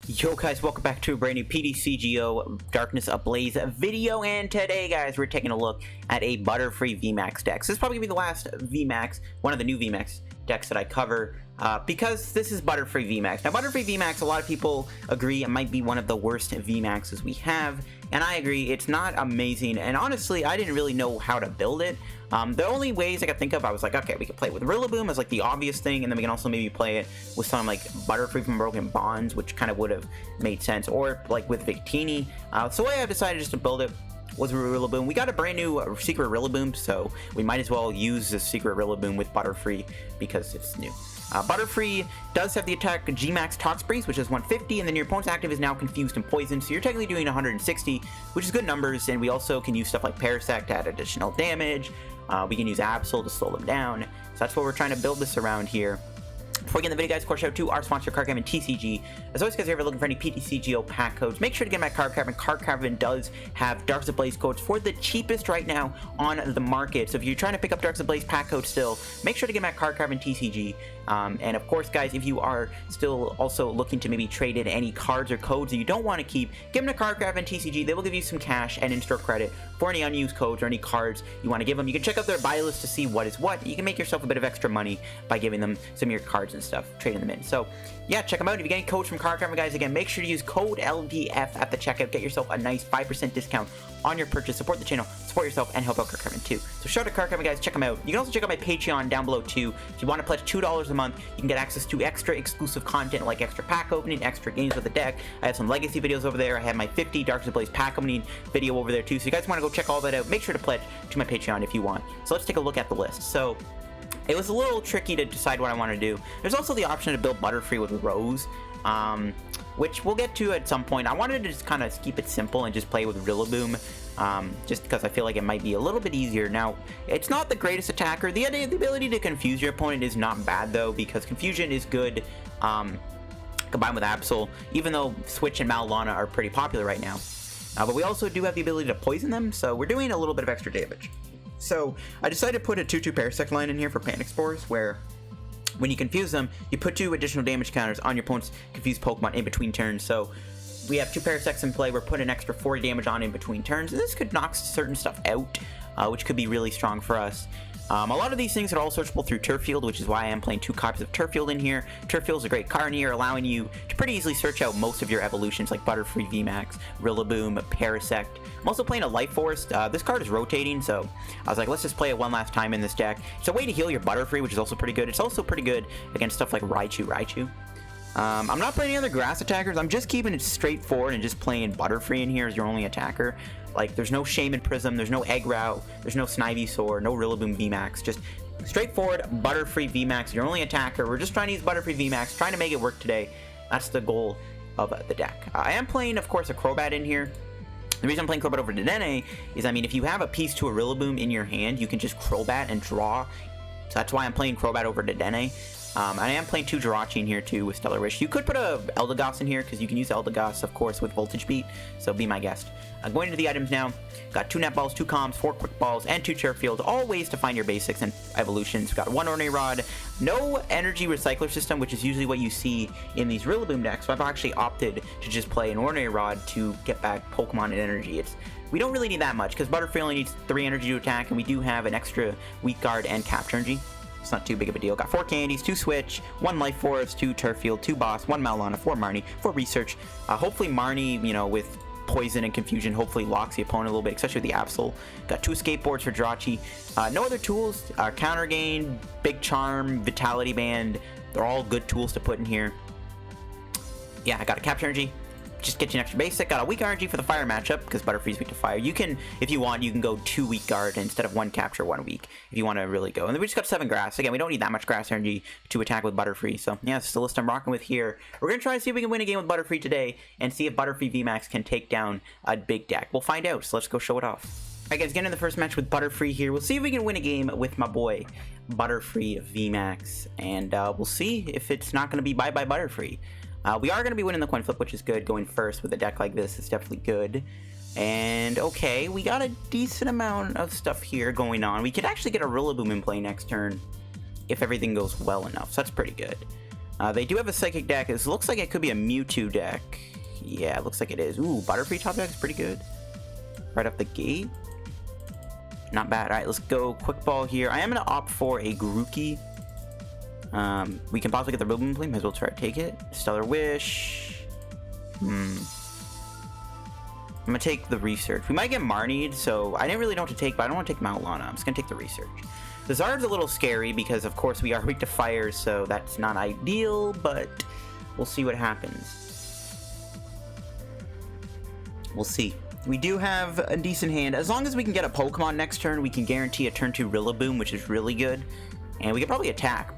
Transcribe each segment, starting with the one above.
Yo guys, welcome back to a brand new PTCGO Darkness Ablaze video, and today guys we're taking a look at a Butterfree VMAX deck. So this is probably going to be the last VMAX, one of the new VMAX decks that I cover, because this is Butterfree VMAX. Now Butterfree VMAX, a lot of people agree it might be one of the worst VMAXs we have, and I agree, it's not amazing, and honestly I didn't really know how to build it. The only ways I could think of, I was like, okay, we could play it with Rillaboom as like the obvious thing, and then we can also maybe play it with some like Butterfree from Broken Bonds, which kind of would have made sense, or like with Victini. So the way I decided just to build it was with Rillaboom. We got a brand new secret Rillaboom, so we might as well use this secret Rillaboom with Butterfree because it's new. Butterfree does have the attack G-Max Tox Breeze, which is 150, and then your opponent's active is now confused and poisoned, so you're technically doing 160, which is good numbers, and we also can use stuff like Parasect to add additional damage. We can use Absol to slow them down, so that's what we're trying to build this around here. Before we get in the video, guys, of course, shout out to our sponsor, Card Caravan TCG. As always, guys, if you're ever looking for any PTCGO pack codes, make sure to get my Card Caravan. Card Caravan does have Darkness Ablaze codes for the cheapest right now on the market. So if you're trying to pick up Darkness Ablaze pack codes still, make sure to get my Card Caravan TCG. And of course, guys, if you are still also looking to maybe trade in any cards or codes that you don't want to keep, give them to Card Caravan TCG. They will give you some cash and in-store credit for any unused codes or any cards you want to give them. You can check out their buy list to see what is what. You can make yourself a bit of extra money by giving them some of your cards and stuff, trading them in. So yeah, check them out. If you get any codes from Card Caravan, guys, again, make sure to use code LDF at the checkout. Get yourself a nice 5% discount on your purchase. Support the channel, support yourself, and help out Card Caravan too. So shout out to Card Caravan, guys. Check them out. You can also check out my Patreon down below too. If you want to pledge $2 a month, you can get access to extra exclusive content like extra pack opening, extra games with the deck. I have some legacy videos over there. I have my 50 Darkness Ablaze pack opening video over there too. So you guys want to go check all that out, make sure to pledge to my Patreon if you want. So let's take a look at the list. So it was a little tricky to decide what I want to do. There's also the option to build Butterfree with Rose, which we'll get to at some point. I wanted to just kind of keep it simple and just play with Rillaboom, just because I feel like it might be a little bit easier. Now, it's not the greatest attacker. The ability to confuse your opponent is not bad, though, because confusion is good combined with Absol, even though Switch and Mallow Lana are pretty popular right now. But we also do have the ability to poison them, so we're doing a little bit of extra damage. So I decided to put a 2/2 Parasect line in here for Panic Spores, where when you confuse them, you put 2 additional damage counters on your opponent's confused Pokemon in between turns. So we have 2 Parasects in play, we're putting an extra 40 damage on in between turns, and this could knock certain stuff out, which could be really strong for us. A lot of these things are all searchable through Turffield, which is why I am playing 2 copies of Turffield in here. Turffield is a great card in here, allowing you to pretty easily search out most of your evolutions, like Butterfree VMAX, Rillaboom, Parasect. I'm also playing a Life Force. This card is rotating, so I was like, let's just play it one last time in this deck. It's a way to heal your Butterfree, which is also pretty good. It's also pretty good against stuff like Raichu. I'm not playing any other grass attackers. I'm just keeping it straightforward and just playing Butterfree in here as your only attacker. Like, there's no Shaman Prism, there's no Eggrow, there's no Snivysaur, no Rillaboom VMAX. Just straightforward Butterfree VMAX, your only attacker. We're just trying to use Butterfree VMAX, trying to make it work today. That's the goal of the deck. I am playing, of course, a Crobat in here. The reason I'm playing Crobat over DAA is, I mean, if you have a piece to a Rillaboom in your hand, you can just Crobat and draw. So that's why I'm playing Crobat over DAA. I am playing 2 Jirachi in here too with Stellar Wish. You could put a Eldegoss in here because you can use Eldegoss, of course, with Voltage Beat, so be my guest. Going into the items now, got 2 Net Balls, 2 Comms, 4 Quick Balls, and 2 Turffield, all ways to find your basics and evolutions. Got 1 Ordinary Rod, no Energy Recycler system, which is usually what you see in these Rillaboom decks, so I've actually opted to just play an Ordinary Rod to get back Pokemon and energy. We don't really need that much because Butterfree only needs 3 energy to attack, and we do have an extra Weak Guard and Capture Energy. It's not too big of a deal. Got 4 Candies, 2 Switch, 1 Life Force, 2 Turffield, 2 Boss, 1 Mallow Lana, 4 Marnie, 4 Research. Hopefully Marnie, you know, with Poison and Confusion, hopefully locks the opponent a little bit, especially with the Absol. Got 2 Escape Boards for Jirachi. No other tools. Counter Gain, Big Charm, Vitality Band. They're all good tools to put in here. Yeah, I got a Capture Energy. Just get you an extra basic. Got a Weak Energy for the fire matchup because Butterfree's weak to fire. You can, if you want, you can go 2 Weak Guard instead of 1 Capture, 1 Weak if you want to really go. And then we just got 7 Grass. Again, we don't need that much Grass Energy to attack with Butterfree. So yeah, this is the list I'm rocking with here. We're going to try to see if we can win a game with Butterfree today and see if Butterfree VMAX can take down a big deck. We'll find out, so let's go show it off. Alright guys, getting into the first match with Butterfree here. We'll see if we can win a game with my boy Butterfree VMAX. And we'll see if it's not going to be bye-bye Butterfree. We are going to be winning the coin flip, which is good. Going first with a deck like this is definitely good. And okay, we got a decent amount of stuff here going on. We could actually get a Rillaboom in play next turn if everything goes well enough, so that's pretty good. They do have a Psychic deck. It looks like it could be a Mewtwo deck. Yeah, it looks like it is. Ooh, Butterfree top deck is pretty good. Right off the gate. Not bad. Alright, let's go Quick Ball here. I am going to opt for a Grookey. We can possibly get the Rillaboom play. Might as well try to take it. Stellar Wish. I'm going to take the Research. We might get Marnie, so I didn't really know what to take, but I don't want to take Mallow Lana. I'm just going to take the Research. The Zard's a little scary because, of course, we are weak to fire, so that's not ideal, but we'll see what happens. We'll see. We do have a decent hand. As long as we can get a Pokemon next turn, we can guarantee a turn 2 Rillaboom, which is really good. And we can probably attack.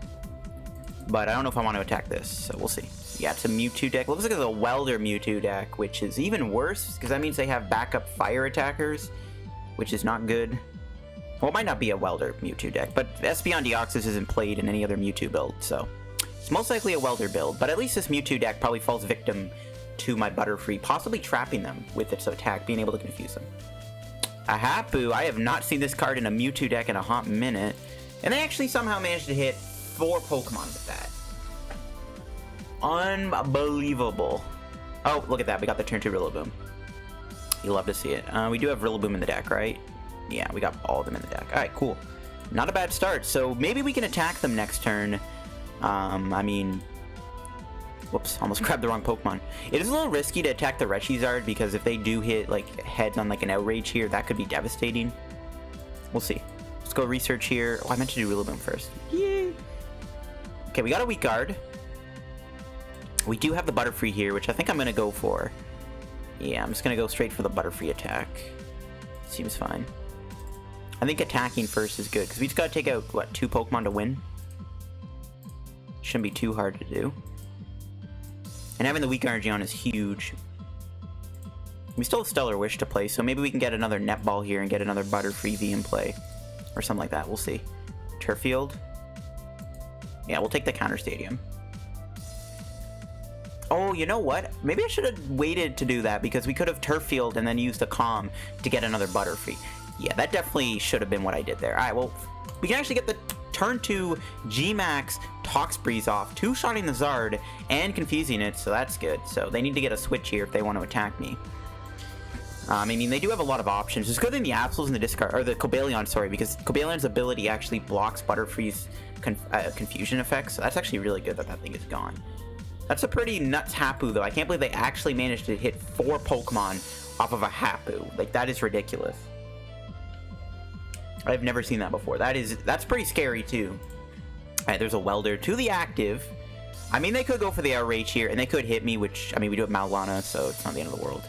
But I don't know if I want to attack this, so we'll see. Yeah, it's a Mewtwo deck. Looks like it's a Welder Mewtwo deck, which is even worse, because that means they have backup fire attackers, which is not good. Well, it might not be a Welder Mewtwo deck, but Espeon Deoxys isn't played in any other Mewtwo build, so it's most likely a Welder build. But at least this Mewtwo deck probably falls victim to my Butterfree, possibly trapping them with its attack, being able to confuse them. A Hapu. I have not seen this card in a Mewtwo deck in a hot minute, and they actually somehow managed to hit 4 Pokemon with that. Unbelievable. Oh, look at that. We got the turn 2 Rillaboom. You love to see it. We do have Rillaboom in the deck, right? Yeah, we got all of them in the deck. Alright, cool. Not a bad start. So maybe we can attack them next turn. I mean... Whoops, almost grabbed the wrong Pokemon. It is a little risky to attack the Rechizard because if they do hit like heads on like an Outrage here, that could be devastating. We'll see. Let's go Research here. Oh, I meant to do Rillaboom first. Yay! Okay, we got a Weak Guard. We do have the Butterfree here, which I think I'm going to go for. Yeah, I'm just going to go straight for the Butterfree attack. Seems fine. I think attacking first is good, because we just got to take out, what, 2 Pokemon to win? Shouldn't be too hard to do. And having the Weak Energy on is huge. We still have Stellar Wish to play, so maybe we can get another Netball here and get another Butterfree V in play. Or something like that, we'll see. Turffield. Yeah, we'll take the Counter Stadium. Oh, you know what? Maybe I should have waited to do that, because we could have Turffield and then used the Calm to get another Butterfree. Yeah, that definitely should have been what I did there. Alright, well, we can actually get the turn 2 G-Max Toxbreeze off, 2-shotting the Zard and confusing it, so that's good. So they need to get a switch here if they want to attack me. I mean, they do have a lot of options. It's good thing the Absol's in the discard, or the Cobalion, sorry, because Cobalion's ability actually blocks Butterfree's confusion effects, so that's actually really good that that thing is gone. That's a pretty nuts Hapu, though. I can't believe they actually managed to hit 4 Pokemon off of a Hapu. Like, that is ridiculous. I've never seen that before. That's pretty scary, too. Alright, there's a Welder to the active. I mean, they could go for the Outrage here, and they could hit me, which, I mean, we do have Mallow Lana, so it's not the end of the world.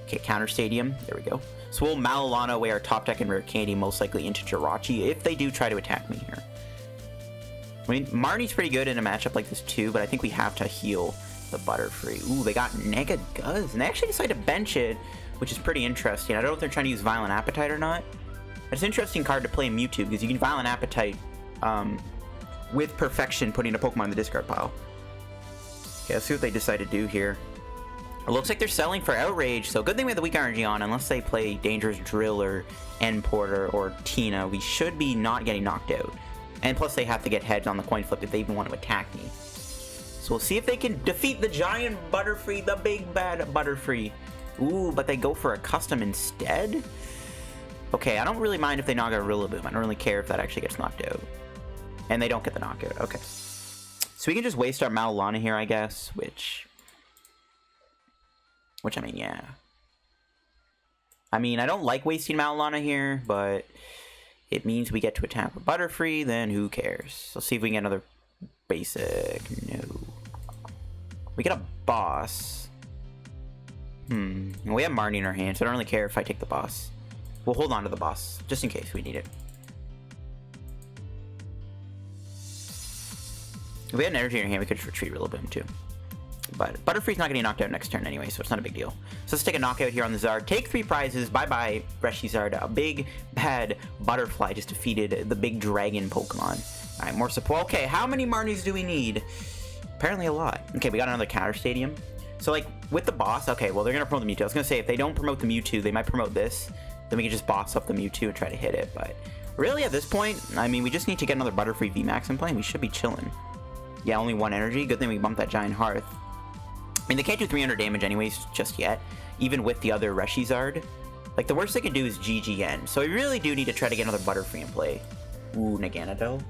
Okay, Counter Stadium. There we go. So we'll Mallow Lana away our top deck and Rare Candy, most likely into Jirachi, if they do try to attack me here. I mean, Marnie's pretty good in a matchup like this, too, but I think we have to heal the Butterfree. Ooh, they got Nega Guzz, and they actually decided to bench it, which is pretty interesting. I don't know if they're trying to use Violent Appetite or not. It's an interesting card to play in Mewtwo, because you can Violent Appetite with Perfection, putting a Pokemon in the discard pile. Okay, let's see what they decide to do here. It looks like they're selling for Outrage, so good thing we have the Weak Energy on. Unless they play Dangerous Driller, N-Porter, or Tina, we should be not getting knocked out. And plus they have to get heads on the coin flip if they even want to attack me. So we'll see if they can defeat the giant Butterfree, the big bad Butterfree. Ooh, but they go for a custom instead? Okay, I don't really mind if they knock out Rillaboom. I don't really care if that actually gets knocked out. And they don't get the knockout. Okay. So we can just waste our Mallow Lana here, I guess, which I mean, yeah. I mean, I don't like wasting Mallow Lana here, but it means we get to attack with Butterfree, then who cares? Let's see if we can get another basic. No. We get a boss. We have Marnie in our hands, so I don't really care if I take the boss. We'll hold on to the boss, just in case we need it. If we had an energy in our hand, we could just retreat Rillaboom too. But Butterfree's not getting knocked out next turn anyway, so it's not a big deal. So let's take a knockout here on the Zard. Take 3 prizes. Bye-bye, Rechizard. A big, bad Butterfly just defeated the big dragon Pokemon. Alright, more support. Okay, how many Marnies do we need? Apparently a lot. Okay, we got another Counter Stadium. So, like, with the boss, okay, well, they're going to promote the Mewtwo. I was going to say, if they don't promote the Mewtwo, they might promote this. Then we can just boss up the Mewtwo and try to hit it. But really, at this point, I mean, we just need to get another Butterfree VMAX in play, and we should be chilling. Yeah, only 1 energy. Good thing we bumped that Giant Hearth. I mean, they can't do 300 damage anyways just yet, even with the other Reshizard. Like, the worst they can do is GGN. So we really do need to try to get another Butterfree in play. Ooh, Naganadel.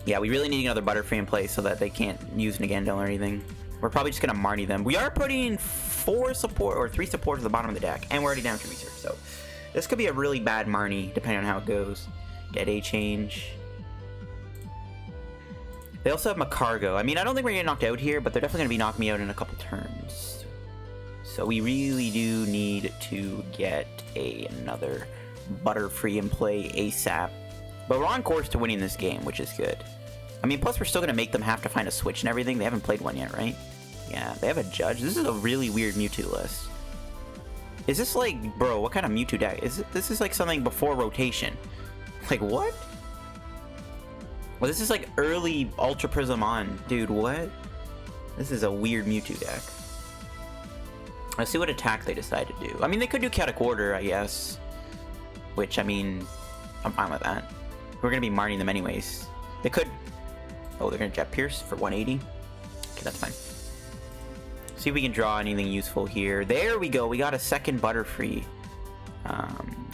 Yeah, we really need another Butterfree in play so that they can't use Naganadel or anything. We're probably just going to Marnie them. We are putting 3 support at the bottom of the deck, and we're already down to research, so this could be a really bad Marnie, depending on how it goes. Dead A change. They also have Macargo. I mean, I don't think we're going to get knocked out here, but they're definitely going to be knocking me out in a couple turns. So we really do need to get another Butterfree in play ASAP. But we're on course to winning this game, which is good. I mean, plus we're still going to make them have to find a switch and everything. They haven't played one yet, right? Yeah, they have a Judge. This is a really weird Mewtwo list. Is this like, bro, what kind of Mewtwo deck? This is like something before rotation. Like, what? Well, this is like early Ultra Prism on. Dude, what? This is a weird Mewtwo deck. Let's see what attack they decide to do. I mean, they could do Chaotic Order, I guess. Which, I mean, I'm fine with that. We're going to be Marning them anyways. They could... Oh, they're going to Jet Pierce for 180. Okay, that's fine. See if we can draw anything useful here. There we go. We got a second Butterfree.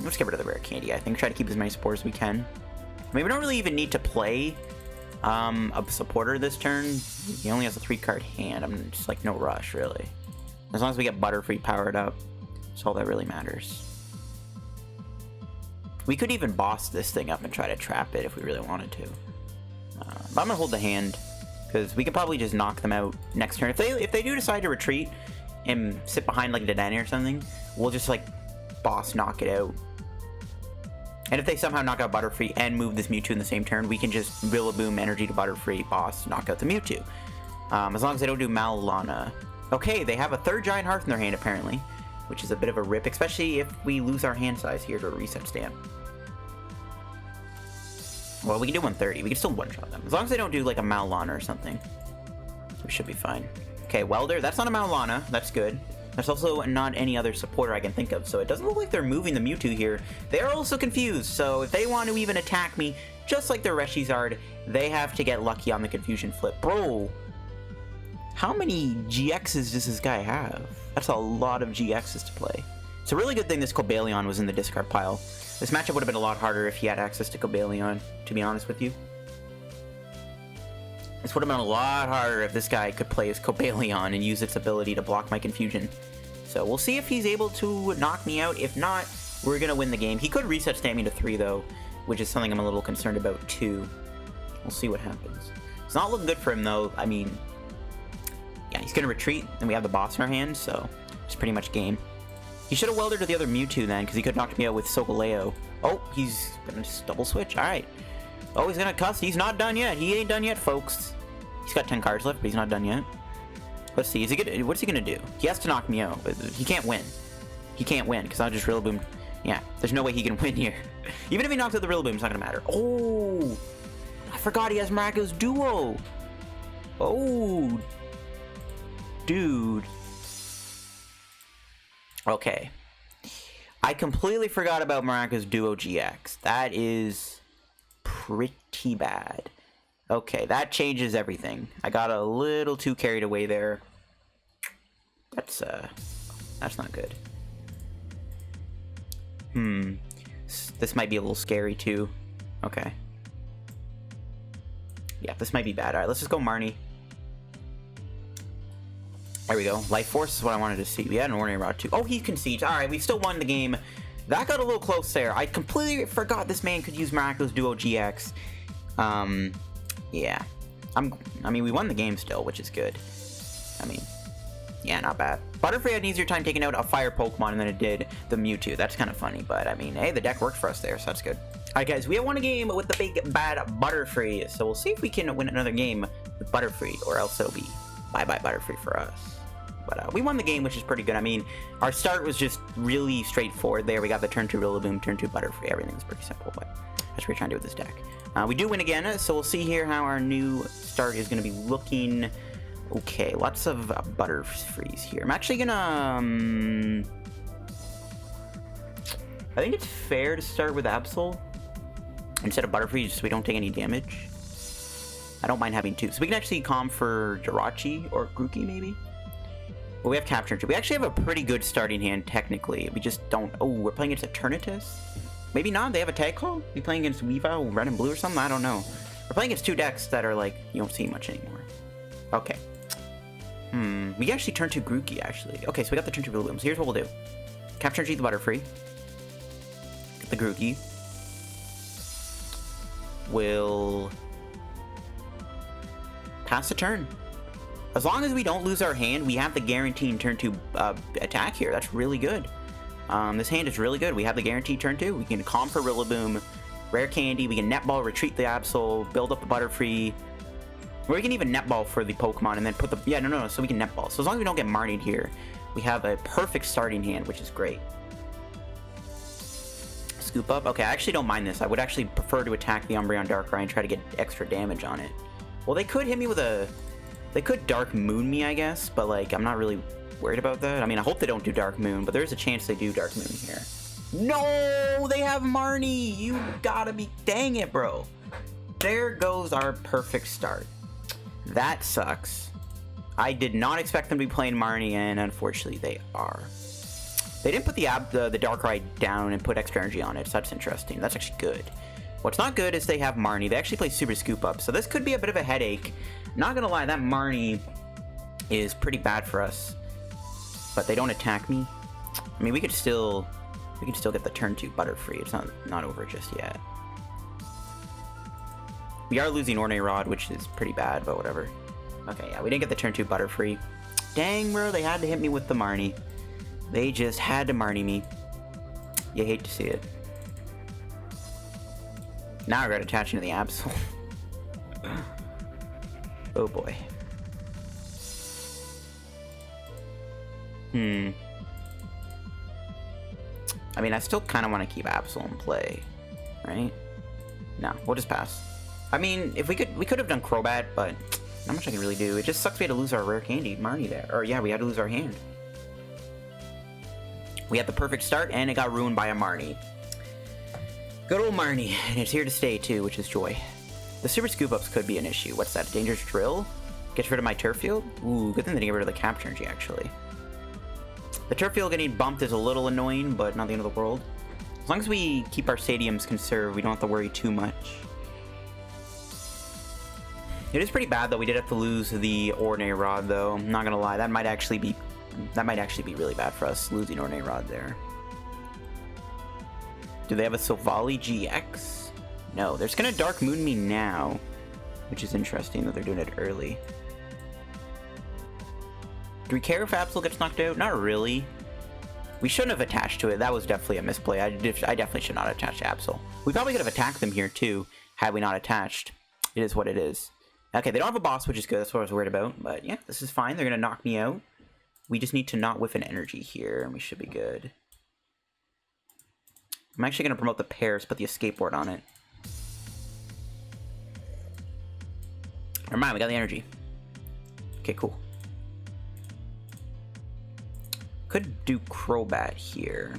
Let's get rid of the Rare Candy, I think. Try to keep as many supporters as we can. I mean, we don't really even need to play a supporter this turn. He only has a 3-card hand. I'm just like, no rush, really. As long as we get Butterfree powered up, that's all that really matters. We could even boss this thing up and try to trap it if we really wanted to. But I'm going to hold the hand, because we could probably just knock them out next turn. If they do decide to retreat and sit behind like Dedenne or something, we'll just like boss knock it out. And if they somehow knock out Butterfree and move this Mewtwo in the same turn, we can just Rillaboom energy to Butterfree, boss, knock out the Mewtwo. As long as they don't do Mallow Lana. Okay, they have a 3rd Giant Hearth in their hand apparently, which is a bit of a rip, especially if we lose our hand size here to a reset stand. Well, we can do 130. We can still one-shot them. As long as they don't do, like, a Mallow Lana or something. We should be fine. Okay, Welder. That's not a Mallow Lana. That's good. There's also not any other supporter I can think of, so it doesn't look like they're moving the Mewtwo here. They're also confused, so if they want to even attack me, just like their Reshizard, they have to get lucky on the Confusion Flip. Bro, how many GXs does this guy have? That's a lot of GXs to play. It's a really good thing this Cobalion was in the discard pile. This matchup would have been a lot harder if he had access to Cobalion, to be honest with you. This would have been a lot harder if this guy could play as Cobalion and use its ability to block my Confusion. So we'll see if he's able to knock me out. If not, we're going to win the game. He could reset stamp me to 3, though, which is something I'm a little concerned about, too. We'll see what happens. It's not looking good for him, though. I mean, yeah, he's going to retreat, and we have the boss in our hand, so it's pretty much game. He should have welded to the other Mewtwo then, because he could have knocked me out with Solgaleo. Oh, he's going to just double switch. All right. Oh, he's going to cuss. He's not done yet. He ain't done yet, folks. He's got 10 cards left, but he's not done yet. Let's see. What's he going to do? He has to knock me out. He can't win. He can't win, because I'll just Rillaboom. Yeah, there's no way he can win here. Even if he knocks out the Rillaboom, it's not going to matter. Oh, I forgot he has Miraculous Duo. Oh, dude. Okay. I completely forgot about Miraculous Duo GX. That is pretty bad. Okay, that changes everything. I got a little too carried away there. That's not good. This might be a little scary too. Okay. Yeah, this might be bad. Alright, let's just go Marnie. There we go. Life Force is what I wanted to see. We had an Ordinary Rod too. Oh, he concedes. Alright, we still won the game. That got a little close there. I completely forgot this man could use Miraculous Duo GX. Yeah. I mean, we won the game still, which is good. I mean, yeah, not bad. Butterfree had an easier time taking out a fire Pokemon than it did the Mewtwo. That's kind of funny, but I mean, hey, the deck worked for us there, so that's good. Alright, guys, we have won a game with the big bad Butterfree, so we'll see if we can win another game with Butterfree, or else it'll be bye-bye Butterfree for us. But we won the game, which is pretty good. I mean, our start was just really straightforward there. We got the turn 2 Rillaboom, turn 2 Butterfree. Everything's pretty simple, but that's what we're trying to do with this deck. We do win again, so we'll see here how our new start is going to be looking. Okay, lots of Butterfrees here. I'm actually going to... I think it's fair to start with Absol instead of Butterfree, just so we don't take any damage. I don't mind having 2. So we can actually calm for Jirachi or Grookey, maybe? Well, we have Capture Energy. We actually have a pretty good starting hand, technically. We just don't... Oh, we're playing against Eternatus? Maybe not. They have a tag call? We playing against Weavile, Red and Blue or something? I don't know. We're playing against 2 decks that are like, you don't see much anymore. Okay. We actually turn to Grookey, actually. Okay, so we got the turn to Rillaboom. So here's what we'll do. Capture Energy the Butterfree. Get the Grookey. We'll pass the turn. As long as we don't lose our hand, we have the guaranteed turn 2 attack here. That's really good. This hand is really good. We have the guaranteed turn 2. We can calm for Rillaboom, Rare Candy. We can netball, retreat the Absol, build up the Butterfree. Or we can even netball for the Pokemon and then put the... Yeah, no. So we can netball. So as long as we don't get Marnied here, we have a perfect starting hand, which is great. Scoop up. Okay, I actually don't mind this. I would actually prefer to attack the Umbreon Darkrai and try to get extra damage on it. Well, they could hit me with a... They could Dark Moon me, I guess, but, like, I'm not really worried about that. I mean, I hope they don't do Dark Moon, but there's a chance they do Dark Moon here. No! They have Marnie! You gotta be... Dang it, bro. There goes our perfect start. That sucks. I did not expect them to be playing Marnie, and unfortunately they are. They didn't put the Darkrai down and put extra energy on it, so that's interesting. That's actually good. What's not good is they have Marnie. They actually play Super Scoop Up, so this could be a bit of a headache. Not gonna lie, that Marnie is pretty bad for us. But they don't attack me. I mean, we can still get the turn 2 Butterfree. It's not over just yet. We are losing Ordinary Rod, which is pretty bad, but whatever. Okay, yeah, we didn't get the turn 2 Butterfree. Dang, bro, they had to hit me with the Marnie. They just had to Marnie me. You hate to see it. Now I got attaching to the Absol. Oh boy. I mean, I still kind of want to keep Absol in play, right? No, we'll just pass. I mean, if we could have done Crobat, but not much I can really do. It just sucks we had to lose our Rare Candy, Marnie there. Or yeah, we had to lose our hand. We had the perfect start, and it got ruined by a Marnie. Good old Marnie, and it's here to stay too, which is joy. The Super Scoop Ups could be an issue. What's that? Dangerous Drill? Gets rid of my Turffield? Ooh, good thing they didn't get rid of the Capture Energy, actually. The Turffield getting bumped is a little annoying, but not the end of the world. As long as we keep our stadiums conserved, we don't have to worry too much. It is pretty bad, though. We did have to lose the Ordinary Rod, though. I'm not gonna lie. That might actually be really bad for us, losing Ordinary Rod there. Do they have a Silvally GX? No. They're just gonna Dark Moon me now, which is interesting that they're doing it early. Do we care if Absol gets knocked out? Not really. We shouldn't have attached to it. That was definitely a misplay. I definitely should not attach to Absol. We probably could have attacked them here, too, had we not attached. It is what it is. Okay, they don't have a boss, which is good. That's what I was worried about. But yeah, this is fine. They're going to knock me out. We just need to not whiff an energy here, and we should be good. I'm actually going to promote the Paras, put the Escape Board on it. Never mind, we got the energy. Okay, cool. Could do Crobat here.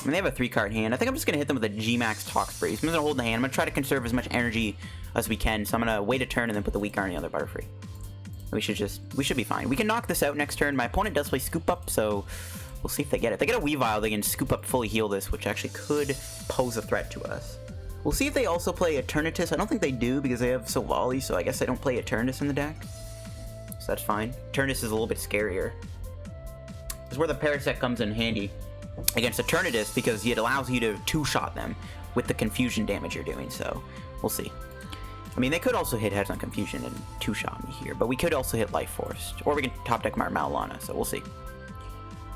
I mean, they have a 3-card hand. I think I'm just going to hit them with a G-Max Tox Breeze. I'm just going to hold the hand. I'm going to try to conserve as much energy as we can. So I'm going to wait a turn and then put the weak card on the other Butterfree. We should be fine. We can knock this out next turn. My opponent does play Scoop Up, so we'll see if they get it. If they get a Weavile, they can Scoop Up, fully heal this, which actually could pose a threat to us. We'll see if they also play Eternatus. I don't think they do because they have Silvally, so I guess they don't play Eternatus in the deck. So that's fine. Eternatus is a little bit scarier. This is where the Parasect comes in handy against Eternatus because it allows you to two-shot them with the confusion damage you're doing, so we'll see. I mean, they could also hit Heads on Confusion and two-shot me here, but we could also hit Life Force, or we can top deck my Mallow Lana, so we'll see.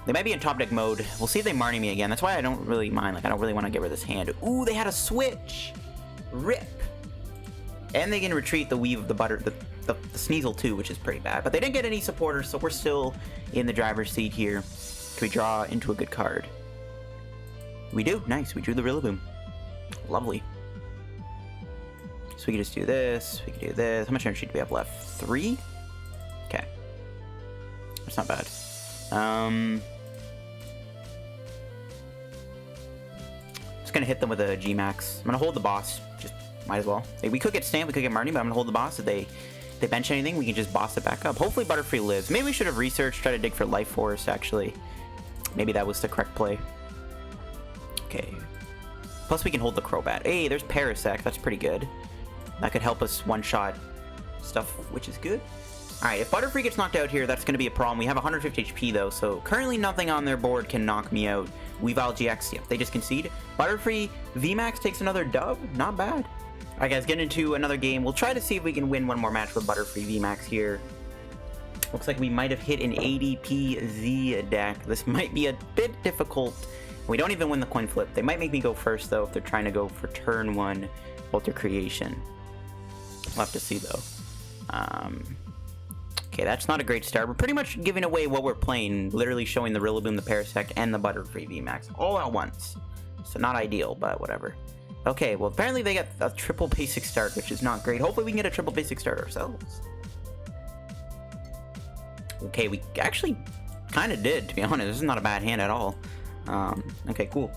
They might be in top deck mode. We'll see if they Marnie me again. That's why I don't really mind. Like, I don't really want to get rid of this hand. Ooh, they had a switch! Rip! And they can retreat the Weave of the Sneasel too, which is pretty bad. But they didn't get any supporters, so we're still in the driver's seat here. Can we draw into a good card? We do. Nice. We drew the Rillaboom. Lovely. So we can just do this. We can do this. How much energy do we have left? 3? Okay. That's not bad. Just gonna hit them with a G-Max. I'm gonna hold the boss. Just might as well. We could get Stamp, we could get Marnie, but I'm gonna hold the boss. If they bench anything, we can just boss it back up. Hopefully Butterfree lives. Maybe we should have researched, try to dig for Life Force, actually. Maybe that was the correct play. Okay. Plus we can hold the Crobat. Hey, there's Parasect. That's pretty good. That could help us one-shot stuff, which is good. Alright, if Butterfree gets knocked out here, that's going to be a problem. We have 150 HP, though, so currently nothing on their board can knock me out. Weavile GX, yep, they just concede. Butterfree VMAX takes another dub. Not bad. Alright, guys, get into another game. We'll try to see if we can win one more match with Butterfree VMAX here. Looks like we might have hit an ADP Z deck. This might be a bit difficult. We don't even win the coin flip. They might make me go first, though, if they're trying to go for turn 1 Alter Creation. We'll have to see, though. Okay, that's not a great start. We're pretty much giving away what we're playing, literally showing the Rillaboom, the Parasect, and the Butterfree VMAX all at once. So not ideal, but whatever. Okay, well, apparently they got a triple basic start, which is not great. Hopefully we can get a triple basic start ourselves. Okay, we actually kind of did, to be honest. This is not a bad hand at all. Okay, cool.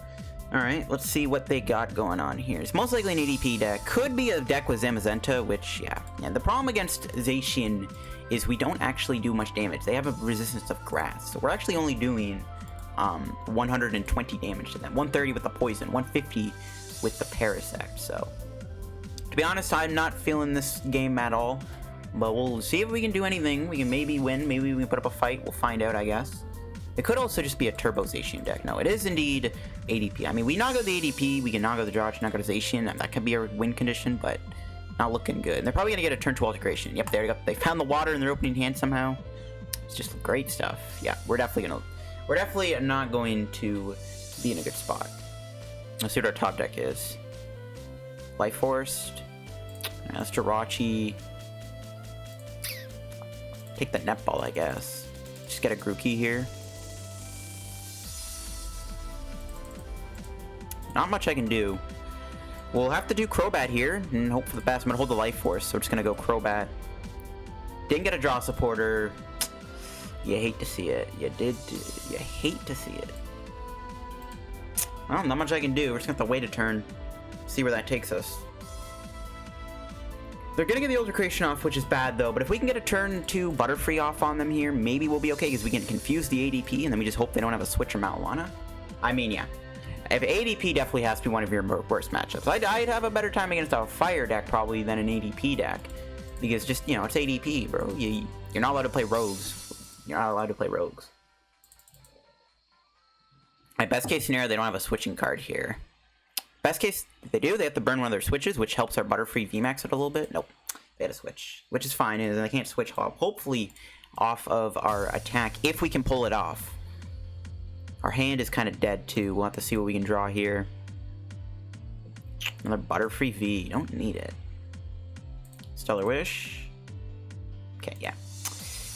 Alright, let's see what they got going on here. It's most likely an ADP deck. Could be a deck with Zamazenta, which, yeah. The problem against Zacian is we don't actually do much damage. They have a resistance of grass. So we're actually only doing 120 damage to them. 130 with the poison, 150 with the Parasect. So, to be honest, I'm not feeling this game at all. But we'll see if we can do anything. We can maybe win. Maybe we can put up a fight. We'll find out, I guess. It could also just be a Turbo Zacian deck. No, it is indeed ADP. I mean, we knock out the ADP. We can knock out the Jirachi, knock out the Zacian. That could be a win condition, but not looking good. And they're probably going to get a turn 2 alteration. Yep, there you go. They found the water in their opening hand somehow. It's just great stuff. Yeah, we're definitely not going to be in a good spot. Let's see what our top deck is. Life Force. That's Jirachi. Take the netball, I guess. Just get a Grookey here. Not much I can do. We'll have to do Crobat here and hope for the best. I'm gonna hold the Life Force, so we're just gonna go Crobat. Didn't get a draw supporter. You hate to see it. You hate to see it. Well, not much I can do. We're just gonna have to wait a turn. See where that takes us. They're gonna get the Ultra Creation off, which is bad though, but if we can get a turn 2 Butterfree off on them here, maybe we'll be okay, because we can confuse the ADP, and then we just hope they don't have a switch or Mallow Lana. I mean, yeah. If ADP definitely has to be one of your worst matchups. I'd have a better time against a Fire deck, probably, than an ADP deck. Because just, you know, it's ADP, bro. You're not allowed to play rogues. You're not allowed to play rogues. My best case scenario, they don't have a switching card here. Best case, if they do, they have to burn one of their switches, which helps our Butterfree VMAX it a little bit. Nope. They had a switch, which is fine. And they can't switch hopefully off of our attack, if we can pull it off. Our hand is kind of dead, too. We'll have to see what we can draw here. Another Butterfree V. Don't need it. Stellar Wish. Okay, yeah.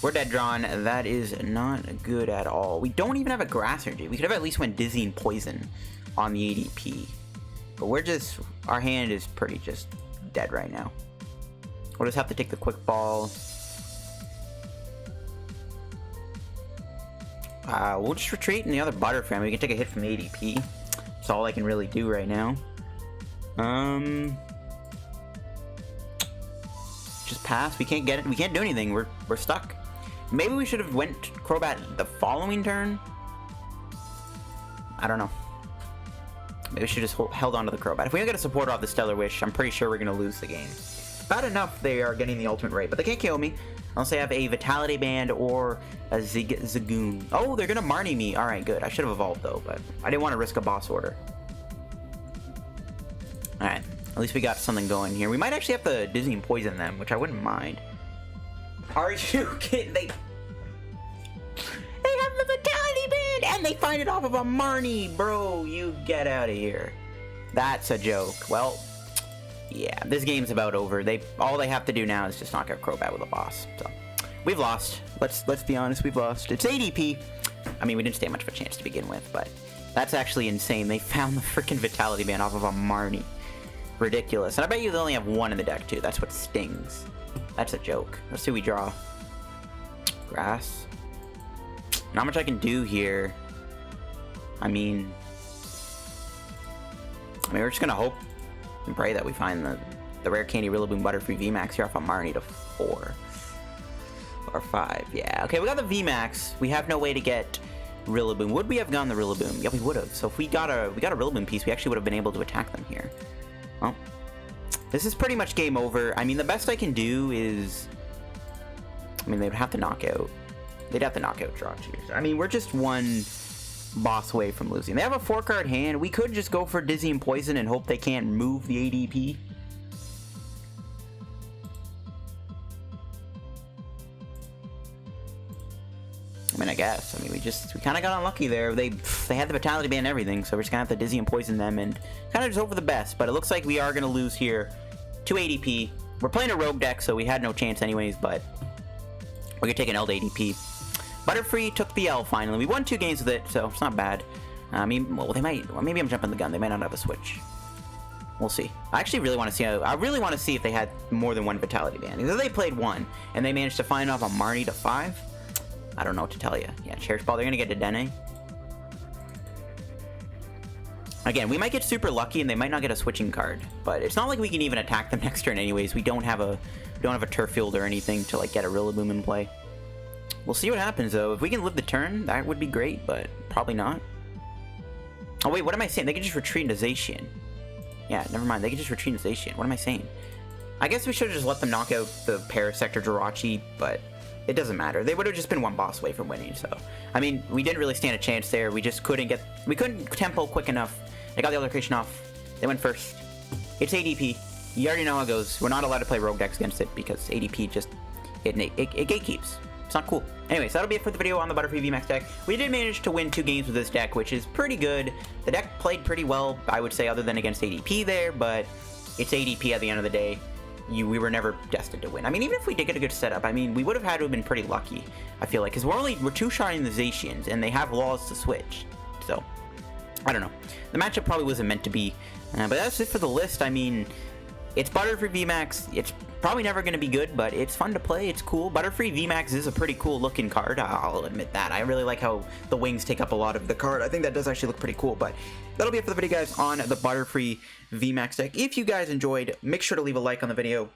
We're dead drawn. That is not good at all. We don't even have a Grass Energy. We could have at least went Dizzy and Poison on the ADP. But we're just... Our hand is pretty just dead right now. We'll just have to take the Quick Ball. We'll just retreat in the other Butterfree. I mean, we can take a hit from the ADP. That's all I can really do right now. Just pass. We can't get it. We can't do anything. We're stuck. Maybe we should have went Crobat the following turn. I don't know. Maybe we should just held on to the Crobat. If we don't get a support off the Stellar Wish, I'm pretty sure we're going to lose the game. Bad enough they are getting the ultimate rate, but they can't kill me. Unless they have a Vitality Band or a Zagoon. Oh, they're going to Marnie me. Alright, good. I should have evolved, though, but I didn't want to risk a boss order. Alright, at least we got something going here. We might actually have to Dizzy and Poison them, which I wouldn't mind. Are you kidding? They have the Vitality Band, and they find it off of a Marnie. Bro, you get out of here. That's a joke. Well... yeah, this game's about over. All they have to do now is just knock out Crobat with a boss. So we've lost. Let's be honest, we've lost. It's ADP. I mean, we didn't stand much of a chance to begin with, but that's actually insane. They found the freaking Vitality Band off of a Marnie. Ridiculous. And I bet you they only have one in the deck too. That's what stings. That's a joke. Let's see what we draw. Grass. Not much I can do here. I mean, we're just gonna hope and pray that we find the the Rare Candy Rillaboom Butterfree VMAX here off of Marnie to 4 or 5. Yeah, okay, we got the VMAX. We have no way to get Rillaboom. Would we have gotten the Rillaboom? Yeah, we would have. So if we got a Rillaboom piece, we actually would have been able to attack them here. Well, this is pretty much game over. I mean, the best I can do is, I mean, they'd have to knock out. They'd have to knock out Jirachi. I mean, we're just one boss away from losing. They have a 4-card hand. We could just go for Dizzy and Poison and hope they can't move the ADP. I mean, I guess. I mean, we kind of got unlucky there. They had the Vitality Band and everything, so we're just going to have to Dizzy and Poison them and kind of just hope for the best. But it looks like we are going to lose here to ADP. We're playing a Rogue deck, so we had no chance anyways, but we're going to take an L to ADP. Butterfree took the L finally. We won 2 games with it, so it's not bad. I mean, well, they might, well, maybe I'm jumping the gun. They might not have a switch. We'll see. I actually really want to see. I really want to see if they had more than one Vitality Band. Either they played 1 and they managed to find off a Marnie to 5. I don't know what to tell you. Yeah, Cherish Ball. They're gonna get to Dene. Again, we might get super lucky and they might not get a switching card, but it's not like we can even attack them next turn anyways. We don't have a Turffield or anything to like get a Rillaboom in play. We'll see what happens though. If we can live the turn, that would be great, but probably not. Oh wait, what am I saying? They can just retreat into Zacian. Yeah, never mind. They can just retreat into Zacian. What am I saying? I guess we should have just let them knock out the Parasect or Jirachi, but it doesn't matter. They would have just been 1 boss away from winning, so. I mean, we didn't really stand a chance there. We just couldn't tempo quick enough. They got the altercation off. They went first. It's ADP. You already know how it goes. We're not allowed to play rogue decks against it because ADP just, it gatekeeps. It's not cool. Anyways, that'll be it for the video on the Butterfree VMAX deck. We did manage to win 2 games with this deck, which is pretty good. The deck played pretty well, I would say, other than against ADP there, but it's ADP at the end of the day. We were never destined to win. I mean, even if we did get a good setup, I mean, we would have had to have been pretty lucky, I feel like, because we're 2-shotting the Zacians, and they have laws to switch. So, I don't know. The matchup probably wasn't meant to be, but that's it for the list. I mean, it's Butterfree VMAX. It's probably never going to be good, but it's fun to play. It's cool. Butterfree VMAX is a pretty cool looking card. I'll admit that. I really like how the wings take up a lot of the card. I think that does actually look pretty cool, but that'll be it for the video, guys, on the Butterfree VMAX deck. If you guys enjoyed, make sure to leave a like on the video.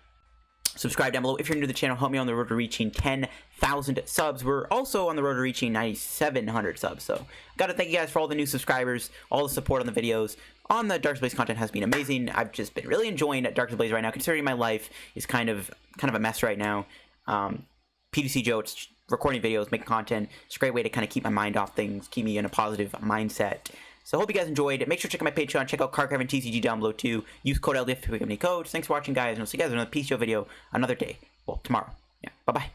Subscribe down below. If you're new to the channel, help me on the road to reaching 10,000 subs. We're also on the road to reaching 9,700 subs. So, gotta thank you guys for all the new subscribers, all the support on the videos. On the Darkness Ablaze content has been amazing. I've just been really enjoying Darkness Ablaze right now, considering my life is kind of a mess right now. PTCGO, it's recording videos, making content. It's a great way to kind of keep my mind off things, keep me in a positive mindset. So I hope you guys enjoyed. Make sure to check out my Patreon. Check out Card and TCG down below too. Use code LDF to pick up any codes. Thanks for watching, guys, and I'll see you guys in another PTCGO video another day. Well, tomorrow. Yeah, bye-bye.